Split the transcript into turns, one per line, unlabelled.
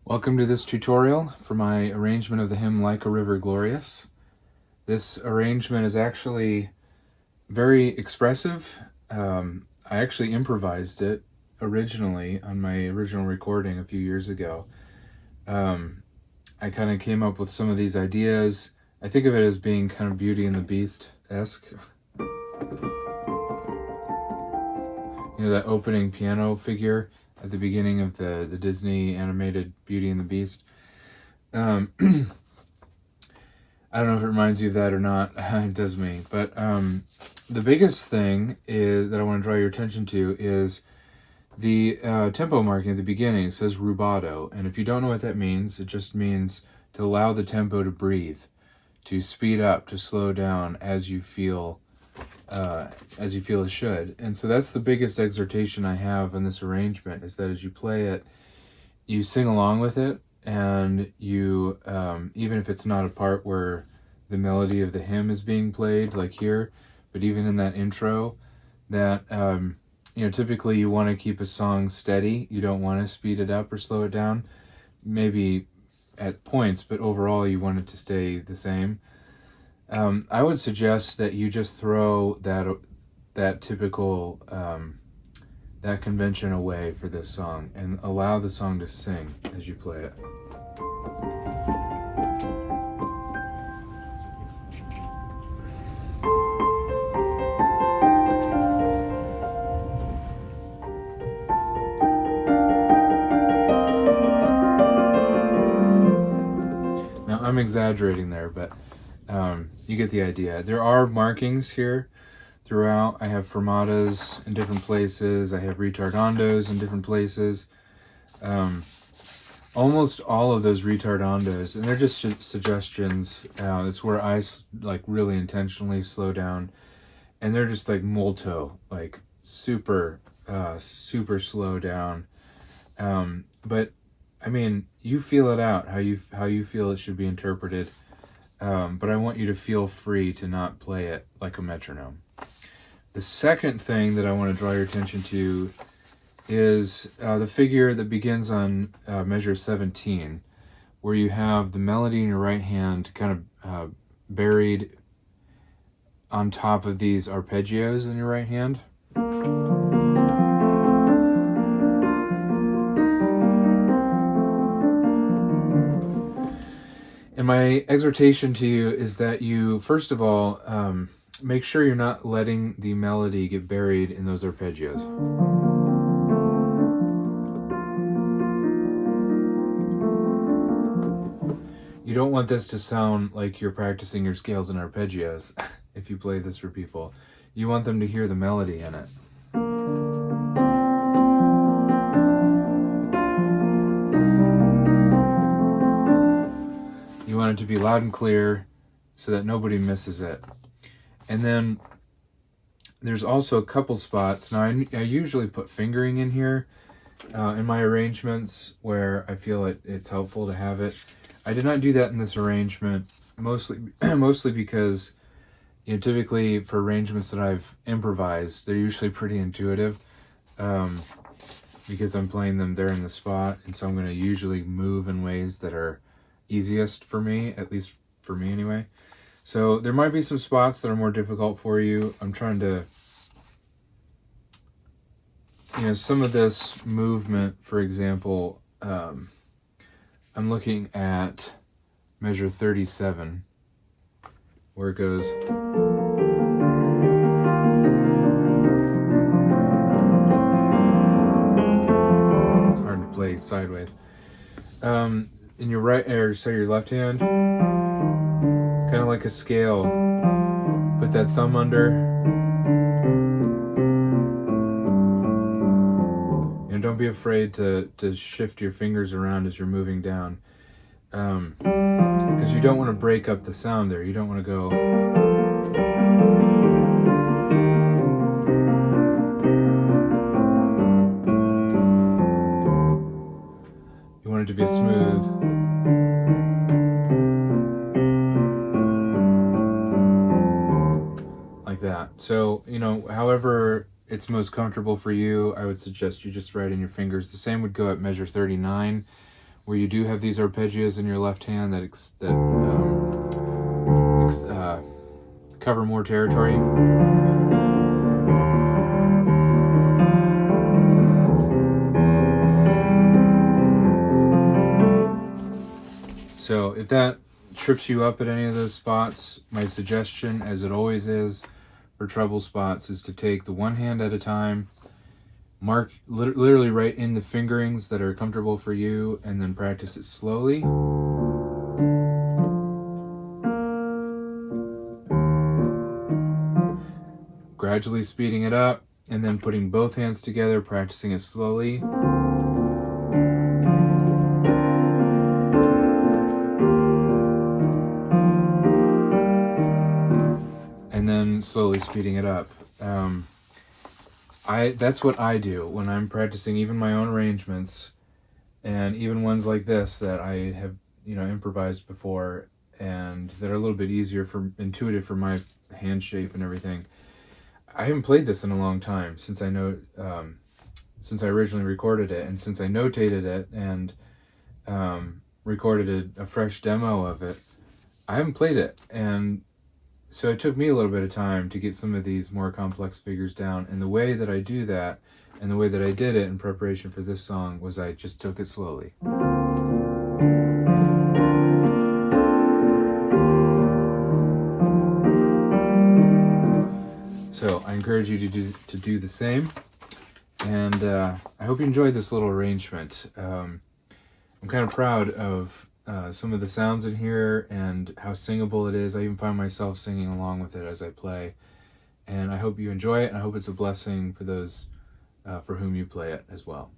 Welcome to this tutorial for my arrangement of the hymn Like a River Glorious. This arrangement is actually very expressive. I actually improvised it originally on my original recording a few years ago. I kind of came up with some of these ideas. I think of it as being kind of Beauty and the Beast-esque. You know, that opening piano figure at the beginning of the Disney animated Beauty and the Beast. I don't know if it reminds you of that or not. It does me. But the biggest thing is that I want to draw your attention to is the tempo marking at the beginning. It says rubato, and if you don't know what that means, it just means to allow the tempo to breathe, to speed up, to slow down as you feel it should. And so that's the biggest exhortation I have in this arrangement, is that as you play it, you sing along with it, and you, even if it's not a part where the melody of the hymn is being played, like here, but even in that intro, that, typically you want to keep a song steady. You don't want to speed it up or slow it down, maybe at points, but overall you want it to stay the same. I would suggest that you just throw that typical, that convention away for this song and allow the song to sing as you play it. Now, I'm exaggerating there, but you get the idea. There are markings here throughout. I have fermatas in different places. I have ritardandos in different places. Almost all of those ritardandos, and they're just suggestions. It's where I really intentionally slow down, and they're just like molto, like super slow down. But I mean, you feel it out how you feel it should be interpreted. But I want you to feel free to not play it like a metronome. The second thing that I want to draw your attention to is the figure that begins on measure 17, where you have the melody in your right hand kind of buried on top of these arpeggios in your right hand. And my exhortation to you is that you, first of all, make sure you're not letting the melody get buried in those arpeggios. You don't want this to sound like you're practicing your scales and arpeggios if you play this for people. You want them to hear the melody in it. You want it to be loud and clear so that nobody misses it. And then there's also a couple spots. Now, I usually put fingering in here in my arrangements where I feel it's helpful to have it. I did not do that in this arrangement, mostly because, typically for arrangements that I've improvised, they're usually pretty intuitive because I'm playing them there in the spot, and so I'm going to usually move in ways that are easiest for me, at least for me anyway. So there might be some spots that are more difficult for you. I'm trying to, some of this movement, for example, I'm looking at measure 37, where it goes. It's hard to play sideways. In your right, or say your left hand, kind of like a scale. Put that thumb under. Don't be afraid to shift your fingers around as you're moving down, because you don't want to break up the sound there. You don't want to go. You want it to be smooth. Like that. So, however it's most comfortable for you, I would suggest you just write in your fingers. The same would go at measure 39, where you do have these arpeggios in your left hand that cover more territory. So if that trips you up at any of those spots, my suggestion, as it always is for treble spots, is to take the one hand at a time, mark literally right in the fingerings that are comfortable for you, and then practice it slowly. Gradually speeding it up, and then putting both hands together, practicing it slowly. And then slowly speeding it up. That's what I do when I'm practicing even my own arrangements, and even ones like this that I have, improvised before, and that are a little bit easier intuitive for my hand shape and everything. I haven't played this in a long time since I originally recorded it, and since I notated it and recorded a fresh demo of it. I haven't played it, and so it took me a little bit of time to get some of these more complex figures down. And the way that I do that, and the way that I did it in preparation for this song, was I just took it slowly. So I encourage you to do the same, and I hope you enjoyed this little arrangement. I'm kind of proud of some of the sounds in here and how singable it is. I even find myself singing along with it as I play, and I hope you enjoy it, and I hope it's a blessing for those for whom you play it as well.